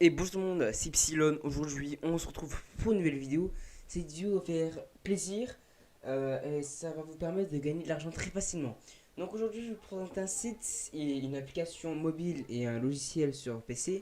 Et bonjour tout le monde, c'est Epsilon. Aujourd'hui, on se retrouve pour une nouvelle vidéo. Cette vidéo va faire plaisir et ça va vous permettre de gagner de l'argent très facilement. Donc aujourd'hui, je vais vous présenter un site et une application mobile et un logiciel sur PC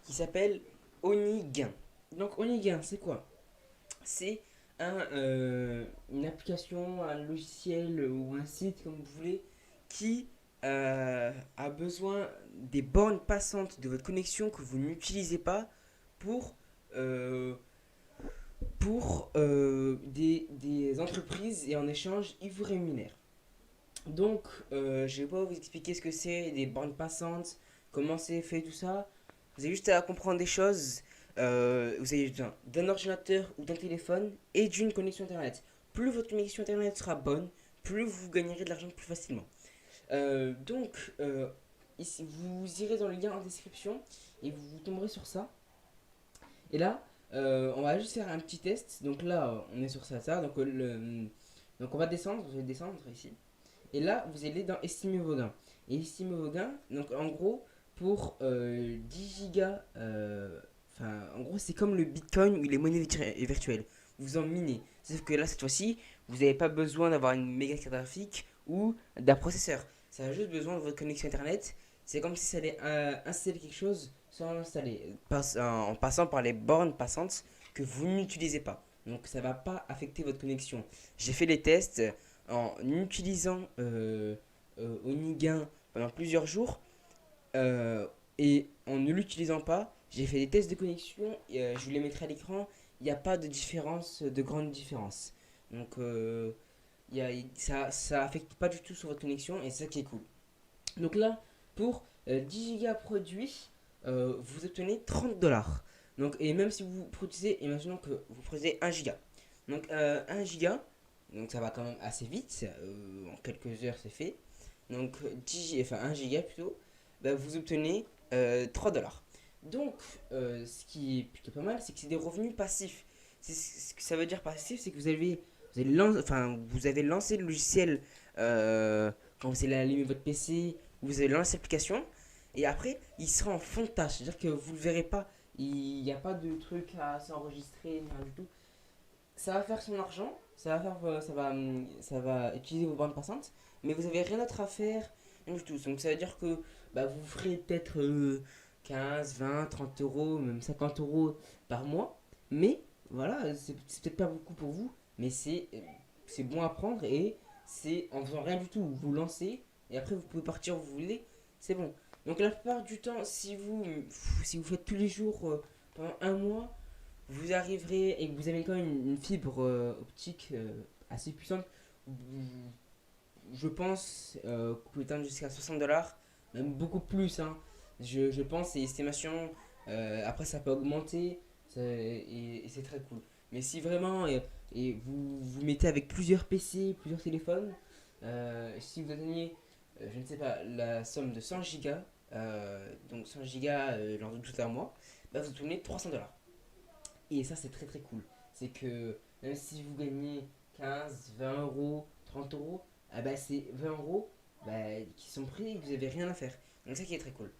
qui s'appelle Onigain. Donc Onigain, c'est quoi? C'est une application, un logiciel ou un site, comme vous voulez, qui a besoin des bornes passantes de votre connexion que vous n'utilisez pas pour, euh, des entreprises et en échange, ils vous rémunèrent. Donc, je vais pas vous expliquer ce que c'est, des bornes passantes, comment c'est fait, tout ça. Vous avez juste à comprendre des choses. Vous avez besoin d'un ordinateur ou d'un téléphone et d'une connexion internet. Plus votre connexion internet sera bonne, plus vous gagnerez de l'argent plus facilement. Ici, vous irez dans le lien en description et vous tomberez sur ça. Et là, on va juste faire un petit test. Donc là, on est sur ça. Donc on va descendre, vous allez descendre ici. Et là, vous allez dans estimer vos gains. Et estimer vos gains, donc en gros, pour 10 gigas, en gros, c'est comme le bitcoin ou les monnaies virtuelles. Vous en minez. Sauf que là, cette fois-ci, vous n'avez pas besoin d'avoir une méga carte graphique ou d'un processeur. Ça a juste besoin de votre connexion internet. C'est comme si ça allait installer quelque chose sans l'installer, en passant par les bornes passantes que vous n'utilisez pas. Donc ça ne va pas affecter votre connexion. J'ai fait les tests en utilisant Onigain pendant plusieurs jours euh, et en ne l'utilisant pas, j'ai fait des tests de connexion et je vous les mettrai à l'écran. Il n'y a pas de différence, de grande différence. Donc ça affecte pas du tout sur votre connexion et c'est ça qui est cool. Donc là, pour 10 gigas produits, vous obtenez 30 $. Donc, et même si vous produisez, imaginons que vous produisez 1 giga. Donc 1 giga, donc ça va quand même assez vite, en quelques heures c'est fait. Donc 1 giga plutôt, bah, vous obtenez 3 $. Donc ce qui est plutôt pas mal, c'est que c'est des revenus passifs. Ce que ça veut dire passif, c'est que vous avez lancé le logiciel quand vous allez allumer votre PC, vous allez lancer l'application et après il sera en fond de tâche. C'est-à-dire que vous ne le verrez pas, il n'y a pas de truc à s'enregistrer, rien du tout. Ça va faire son argent, ça va utiliser vos bandes passantes, mais vous avez rien d'autre à faire, rien du tout. Donc ça veut dire que bah, vous ferez peut-être 15, 20, 30 euros, même 50 euros par mois. Mais voilà, c'est peut-être pas beaucoup pour vous, mais c'est bon à prendre et c'est en faisant rien du tout. Vous lancez et après vous pouvez partir où vous voulez, c'est bon. Donc la plupart du temps, si vous faites tous les jours pendant un mois, vous arriverez et que vous avez quand même une fibre optique assez puissante, je pense que vous pouvez atteindre jusqu'à 60 $, même beaucoup plus. Hein. Je pense, c'est estimation. Après, ça peut augmenter et c'est très cool. Mais si vraiment et vous vous mettez avec plusieurs PC, plusieurs téléphones, si vous atteignez, je ne sais pas, la somme de 100 gigas, donc 100 gigas lors de tout un mois, bah vous obtenez 300 $. Et ça, c'est très très cool. C'est que même si vous gagnez 15, 20 euros, 30 euros, ah bah, c'est 20 euros bah, qui sont pris et que vous n'avez rien à faire. Donc, ça qui est très cool.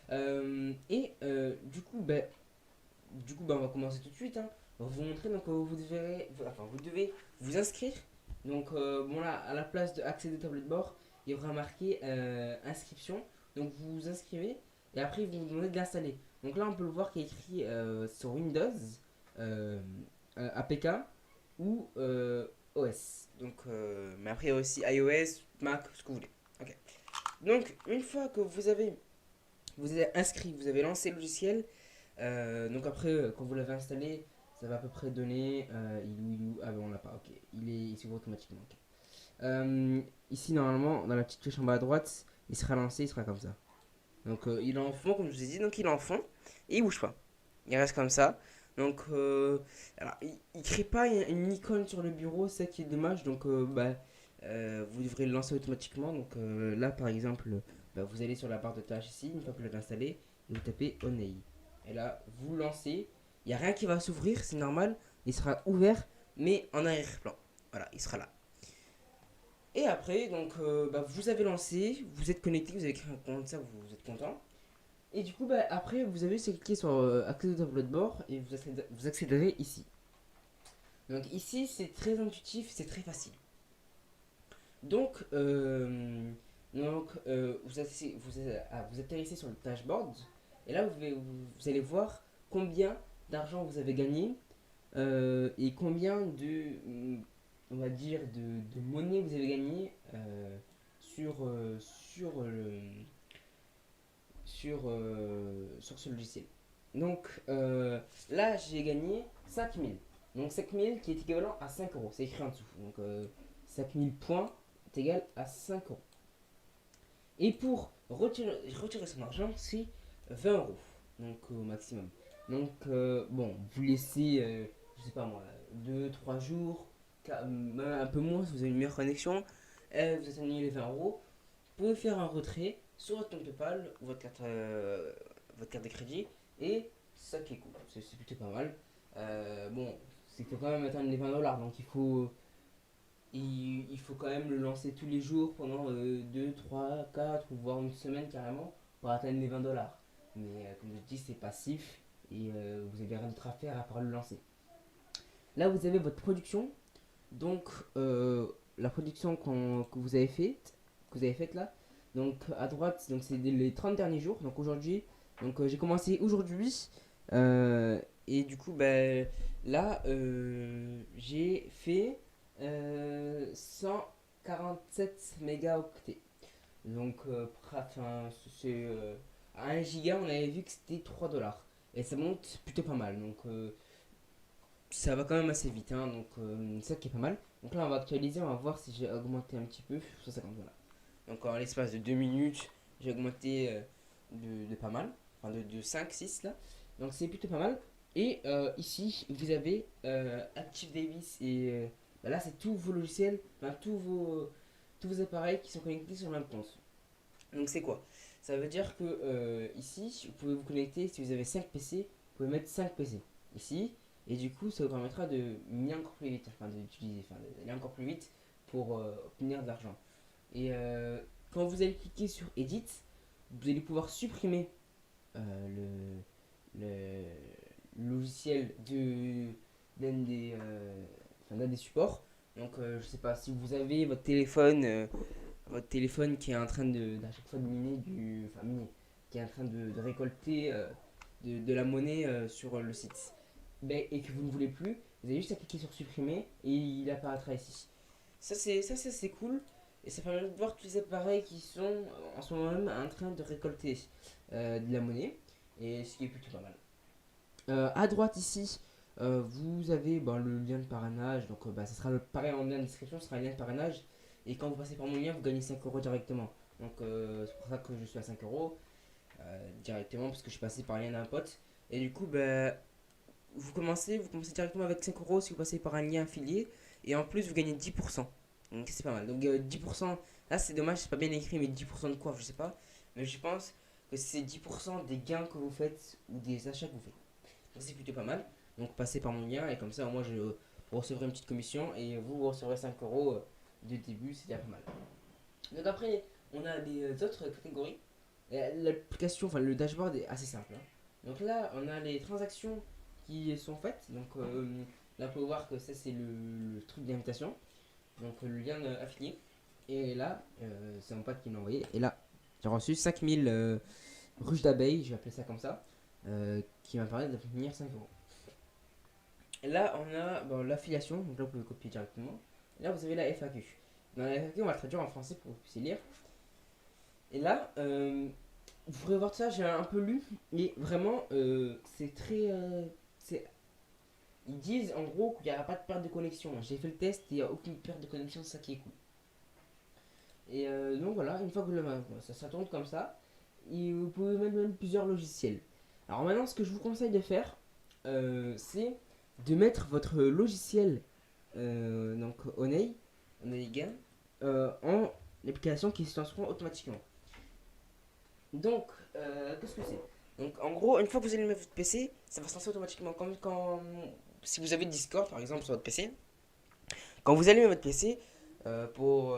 Du coup, bah, on va commencer tout de suite. Hein. On va vous montrer. Donc, vous devez vous inscrire. Donc, bon, là, à la place de accéder au tableau de bord, il y aura marqué inscription. Donc, vous vous inscrivez et après, ils vont vous demander de l'installer. Donc, là, on peut le voir qu'il y a écrit sur Windows APK ou OS. Donc, mais après, il y a aussi iOS, Mac, ce que vous voulez. Ok. Donc, une fois que vous êtes inscrit, vous avez lancé le logiciel, donc après, quand vous l'avez installé, ça va à peu près donner. Ah ben on l'a pas, ok. Il s'ouvre automatiquement. Ok. Ici, normalement, dans la petite flèche en bas à droite, il sera lancé, il sera comme ça. Donc il est en fond, comme je vous ai dit, donc il est en fond et il bouge pas. Il reste comme ça. Donc, alors, il crée pas une icône sur le bureau, c'est ça qui est dommage. Donc, vous devrez le lancer automatiquement. Donc, là, par exemple, bah, vous allez sur la barre de tâches ici, une fois que vous l'avez installé, et vous tapez Onei. Et là, vous lancez. Il n'y a rien qui va s'ouvrir, c'est normal. Il sera ouvert, mais en arrière-plan. Voilà, il sera là. Et après, donc, bah, vous avez lancé, vous êtes connecté, vous avez créé un compte, ça, vous êtes content. Et du coup, bah, après, vous avez juste à cliquer sur accéder au tableau de bord et vous accéderez ici. Donc ici, c'est très intuitif, c'est très facile. Donc, vous atterrissez sur le dashboard et là, vous allez voir combien d'argent vous avez gagné et combien on va dire, de monnaie vous avez gagné sur ce logiciel. Donc là, j'ai gagné 5000. Donc 5000 qui est équivalent à 5 euros. C'est écrit en dessous. Donc 5000 points est égal à 5 euros. Et pour retirer son argent, c'est 20 euros. Donc au maximum. Donc bon, vous laissez, je sais pas moi, 2 3 jours, même un peu moins si vous avez une meilleure connexion. Vous atteignez les 20 euros. Vous pouvez faire un retrait sur votre compte PayPal ou votre carte de crédit et ça qui est cool. C'est plutôt pas mal. Bon, c'est qu'il faut quand même atteindre les 20 dollars donc il faut quand même le lancer tous les jours pendant 2, 3, 4 ou voire une semaine carrément pour atteindre les 20 dollars. Mais comme je dis, c'est passif et vous avez rien d'autre à faire à part le lancer. Là, vous avez votre production. Donc, la production que vous avez faite là. Donc, à droite, donc c'est les 30 derniers jours. Donc, aujourd'hui, donc j'ai commencé aujourd'hui. Euh, et du coup, ben, là, j'ai fait 147 mégaoctets. Donc, c'est à 1 giga, on avait vu que c'était 3 dollars. Et ça monte plutôt pas mal. Donc, ça va quand même assez vite, hein, donc ça qui est pas mal. Donc là, on va actualiser, on va voir si j'ai augmenté un petit peu. 150, voilà. Donc en l'espace de 2 minutes, j'ai augmenté de pas mal. Enfin, de 5 6 là. Donc c'est plutôt pas mal. Et ici, vous avez Active Davis. Et bah là, c'est tous vos logiciels, enfin, tous vos appareils qui sont connectés sur le même compte. Donc c'est quoi? Ça veut dire que ici, vous pouvez vous connecter, si vous avez 5 PC, vous pouvez mettre 5 PC ici. Et du coup, ça vous permettra de miner encore plus vite, enfin d'utiliser, enfin d'aller encore plus vite pour obtenir de l'argent. Et quand vous allez cliquer sur Edit, vous allez pouvoir supprimer le logiciel d'un des supports. Donc je sais pas, si vous avez votre téléphone qui est en train à chaque fois de miner enfin miner, qui est en train de récolter de la monnaie sur le site. Ben, et que vous ne voulez plus, vous avez juste à cliquer sur supprimer et il apparaîtra ici. Ça c'est cool et ça permet de voir tous les appareils qui sont en ce moment même en train de récolter de la monnaie et ce qui est plutôt pas mal. À droite ici, vous avez ben, le lien de parrainage. Donc, bah, ça sera pareil en lien de description, ce sera un lien de parrainage. Et quand vous passez par mon lien, vous gagnez 5 euros directement. Donc, c'est pour ça que je suis à 5 euros directement parce que je suis passé par le lien d'un pote. Et du coup, bah, vous commencez directement avec 5 euros si vous passez par un lien affilié. Et en plus, vous gagnez 10%. Donc, c'est pas mal. Donc, 10%, là, c'est dommage, c'est pas bien écrit, mais 10% de quoi, je sais pas. Mais je pense que c'est 10% des gains que vous faites ou des achats que vous faites. Donc c'est plutôt pas mal. Donc passez par mon lien et comme ça, moi, je recevrai une petite commission et vous recevrez 5 euros de début, c'est déjà pas mal. Donc après, on a des autres catégories. L'application, enfin le dashboard est assez simple, hein. Donc là, on a les transactions qui sont faites. Donc là, vous pouvez voir que ça, c'est le truc d'invitation. Donc le lien affilié. Et là, c'est mon pote qui m'a envoyé. Et là, j'ai reçu 5000 ruches d'abeilles, je vais appeler ça comme ça, qui m'a permis d'obtenir 5 euros. Là, on a bon, l'affiliation, donc là vous pouvez copier directement. Et là, vous avez la FAQ. Dans la FAQ, on va le traduire en français pour que vous puissiez lire. Et là, vous pourrez voir ça, j'ai un peu lu, et vraiment, c'est très. Ils disent en gros qu'il n'y aura pas de perte de connexion. J'ai fait le test, il n'y a aucune perte de connexion, c'est ça qui est cool. Et donc voilà, une fois que ça tourne comme ça, et vous pouvez mettre même plusieurs logiciels. Alors maintenant, ce que je vous conseille de faire, c'est de mettre votre logiciel, donc Onei Game, en application qui se lanceront automatiquement. Donc, qu'est-ce que c'est? Donc, en gros, une fois que vous allez mettre votre PC, ça va se lancer automatiquement. Comme quand, si vous avez Discord, par exemple, sur votre PC, quand vous allumez votre PC, pour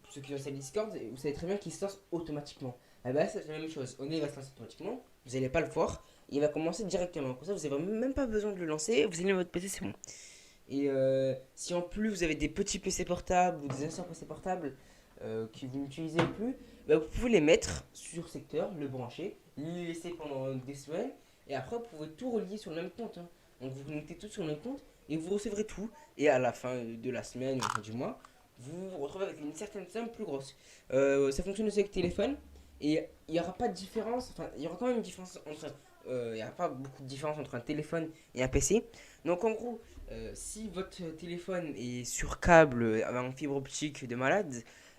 ceux qui ont Discord, vous savez très bien qu'il se lance automatiquement. Ah bah c'est la même chose. On il va se lancer automatiquement. Vous n'allez pas le voir. Il va commencer directement. Comme ça, vous n'avez même pas besoin de le lancer. Vous allez dans votre PC, c'est bon. Et si en plus vous avez des petits PC portables ou des anciens PC portables que vous n'utilisez plus, bah, vous pouvez les mettre sur secteur, le brancher, les laisser pendant des semaines. Et après, vous pouvez tout relier sur le même compte, hein. Donc vous connectez tout sur le même compte et vous recevrez tout. Et à la fin de la semaine ou à la fin du mois, vous vous retrouvez avec une certaine somme plus grosse. Ça fonctionne aussi avec téléphone. Et il n'y aura pas de différence, enfin il y aura quand même une différence entre... il n'y aura pas beaucoup de différence entre un téléphone et un PC. Donc en gros, si votre téléphone est sur câble en fibre optique de malade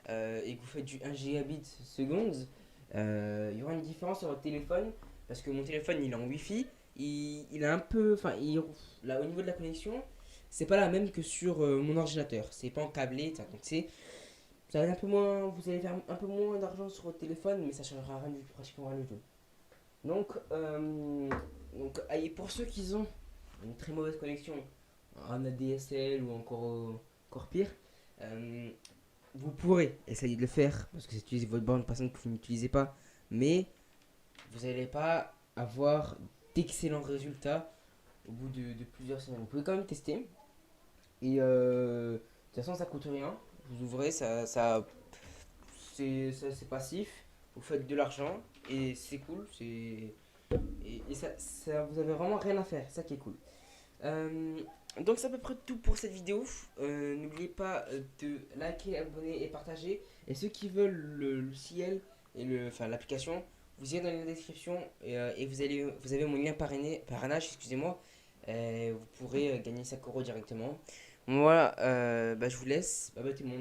et que vous faites du 1 gigabit seconde, il y aura une différence sur votre téléphone parce que mon téléphone il est en Wi-Fi. Il a un peu. Enfin, là, au niveau de la connexion, c'est pas la même que sur mon ordinateur. C'est pas en câblé, ça. Donc ça va être un peu moins. Vous allez faire un peu moins d'argent sur votre téléphone, mais ça changera rien du tout, pratiquement rien du tout. Donc, et pour ceux qui ont une très mauvaise connexion, un ADSL ou encore pire, euh, vous pourrez essayer de le faire parce que c'est utiliser votre bande passante que vous n'utilisez pas, mais vous n'allez pas avoir d'excellents résultats au bout de plusieurs semaines. Vous pouvez quand même tester et de toute façon ça coûte rien. Vous ouvrez, c'est passif, vous faites de l'argent et c'est cool, et ça, vous avez vraiment rien à faire, c'est ça qui est cool. Euh, donc c'est à peu près tout pour cette vidéo. N'oubliez pas de liker, abonner et partager. Et ceux qui veulent le ciel et l'application, vous irez dans la description et vous avez mon lien parrainage, excusez-moi. Vous pourrez gagner 5 € directement. Voilà, bah, je vous laisse. Bye bye tout le monde.